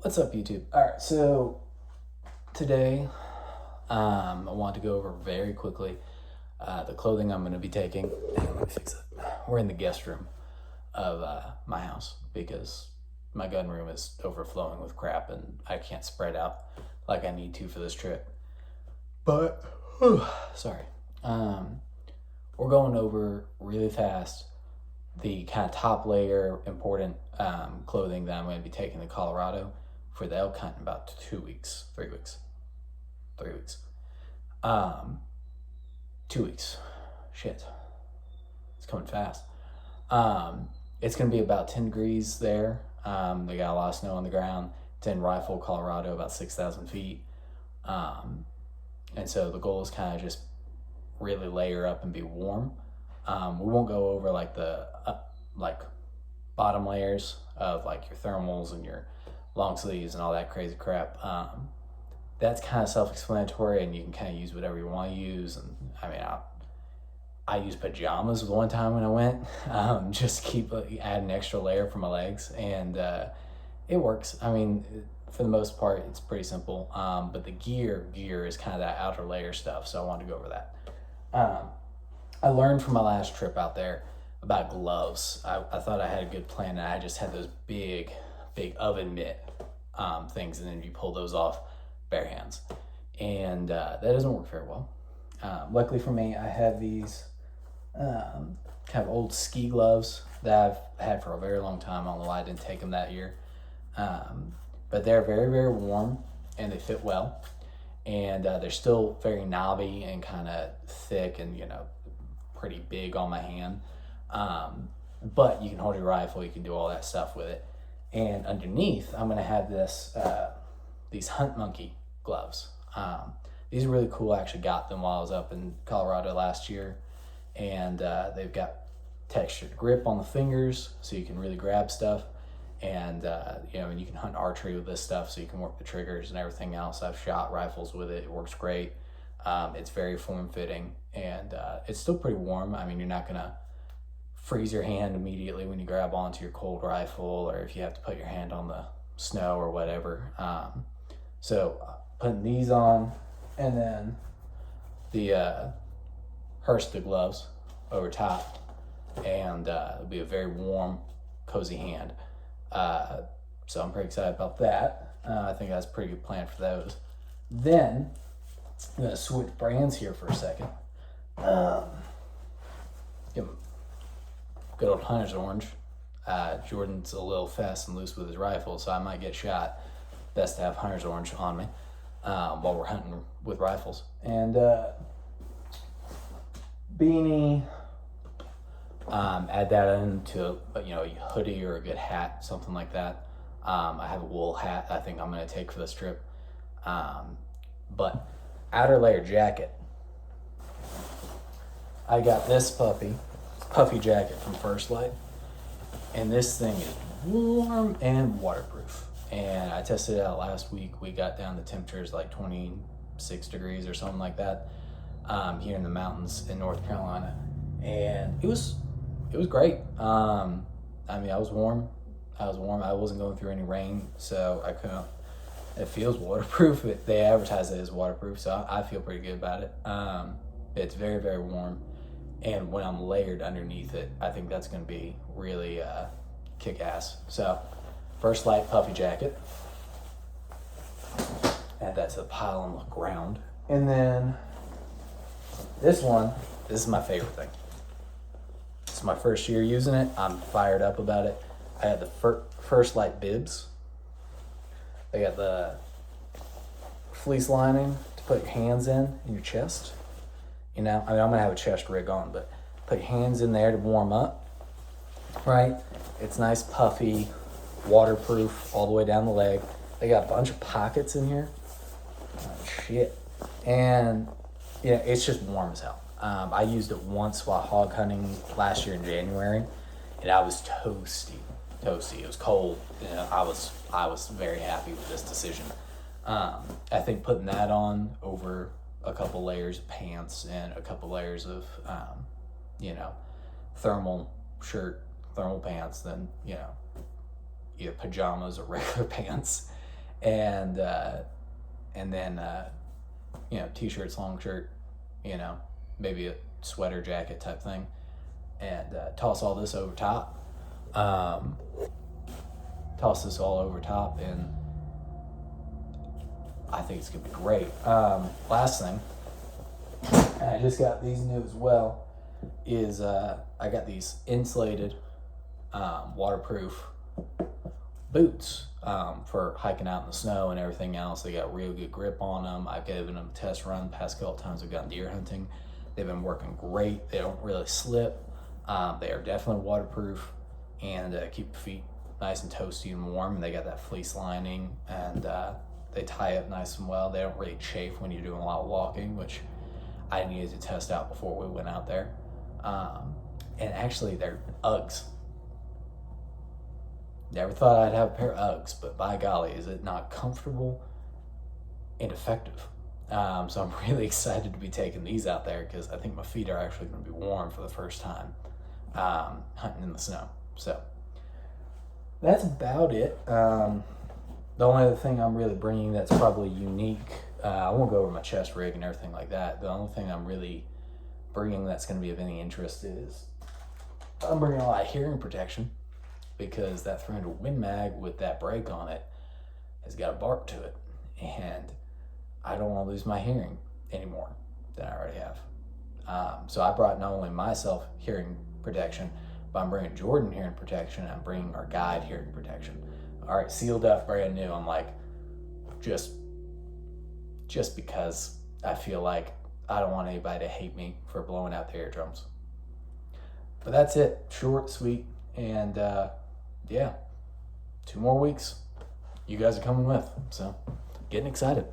What's up, YouTube? All right, so today I want to go over very quickly the clothing I'm going to be taking. Hang on, let me fix it. We're in the guest room of my house because my gun room is overflowing with crap and I can't spread out like I need to for this trip. But, sorry. We're going over really fast the kind of top layer important clothing that I'm going to be taking to Colorado for the elk hunt in about 3 weeks. 2 weeks. Shit. It's coming fast. It's going to be about 10 degrees there. They got a lot of snow on the ground. It's in Rifle, Colorado, about 6,000 feet. And so the goal is kind of just really layer up and be warm. We won't go over like the bottom layers of like your thermals and your long sleeves and all that crazy crap. That's kind of self-explanatory, and you can kind of use whatever you want to use. And I mean, I used pajamas one time when I went, just to keep add an extra layer for my legs, and it works. I mean, for the most part, it's pretty simple. But the gear is kind of that outer layer stuff, so I wanted to go over that. I learned from my last trip out there about gloves. I thought I had a good plan, and I just had those big oven mitt things, and then you pull those off bare hands, and that doesn't work very well. Luckily for me, I have these kind of old ski gloves that I've had for a very long time. I don't know why I didn't take them that year, but they're very, very warm and they fit well, and they're still very knobby and kind of thick and pretty big on my hand, but you can hold your rifle, you can do all that stuff with it. And underneath, I'm going to have these Hunt Monkey gloves. These are really cool. I actually got them while I was up in Colorado last year, and they've got textured grip on the fingers, so you can really grab stuff, and and you can hunt archery with this stuff, so you can work the triggers and everything else. I've shot rifles with it. It works great. It's very form-fitting, and it's still pretty warm. I mean, you're not gonna freeze your hand immediately when you grab onto your cold rifle, or if you have to put your hand on the snow or whatever. So putting these on, and then the Hersta gloves over top, and it'll be a very warm, cozy hand. So I'm pretty excited about that. I think that's a pretty good plan for those. Then I'm gonna switch brands here for a second. Give them good old hunter's orange. Jordan's a little fast and loose with his rifle, so I might get shot. Best to have hunter's orange on me while we're hunting with rifles. And beanie, add that into a hoodie or a good hat, something like that. I have a wool hat I think I'm going to take for this trip. But outer layer jacket. I got this puffy jacket from First Light, and this thing is warm and waterproof. And I tested it out last week. We got down to temperatures like 26 degrees or something like that here in the mountains in North Carolina, and it was great. I mean, I was warm. I wasn't going through any rain, so I couldn't. It feels waterproof. They advertise it as waterproof, so I feel pretty good about it. It's very, very warm, and when I'm layered underneath it, I think that's going to be really kick-ass. So, First Light puffy jacket. Add that to the pile on the ground. And then this is my favorite thing. It's my first year using it. I'm fired up about it. I had the First Light bibs. They got the fleece lining to put your hands in your chest. I mean, I'm gonna have a chest rig on, but put your hands in there to warm up, right? It's nice, puffy, waterproof all the way down the leg. They got a bunch of pockets in here. Oh, shit. And it's just warm as hell. I used it once while hog hunting last year in January, and I was toasty. It was cold. I was very happy with this decision. I think putting that on over a couple layers of pants and a couple layers of thermal shirt, thermal pants, then either pajamas or regular pants, and then t-shirts, long shirt, maybe a sweater jacket type thing, and toss all this over top. Toss this all over top, and I think it's gonna be great. Last thing, and I just got these new as well, is I got these insulated waterproof boots for hiking out in the snow and everything else. They got real good grip on them. I've given them a test run the past couple times I've gone deer hunting. They've been working great. They don't really slip. They are definitely waterproof and keep the feet nice and toasty and warm. And they got that fleece lining, and they tie up nice and well. They don't really chafe when you're doing a lot of walking, which I needed to test out before we went out there. And actually, they're Uggs. Never thought I'd have a pair of Uggs, but by golly, is it not comfortable and effective. So I'm really excited to be taking these out there, because I think my feet are actually going to be warm for the first time hunting in the snow. So that's about it. The only other thing I'm really bringing that's probably unique, I won't go over my chest rig and everything like that. The only thing I'm really bringing that's going to be of any interest is I'm bringing a lot of hearing protection, because that 300 Win Mag with that brake on it has got a bark to it, and I don't want to lose my hearing anymore than I already have. So I brought not only myself hearing protection, but I'm bringing Jordan hearing protection, and I'm bringing our guide hearing protection. All right, sealed up, brand new. I'm like, just because I feel like I don't want anybody to hate me for blowing out the eardrums. But that's it. Short, sweet, and 2 more weeks. You guys are coming with, so getting excited.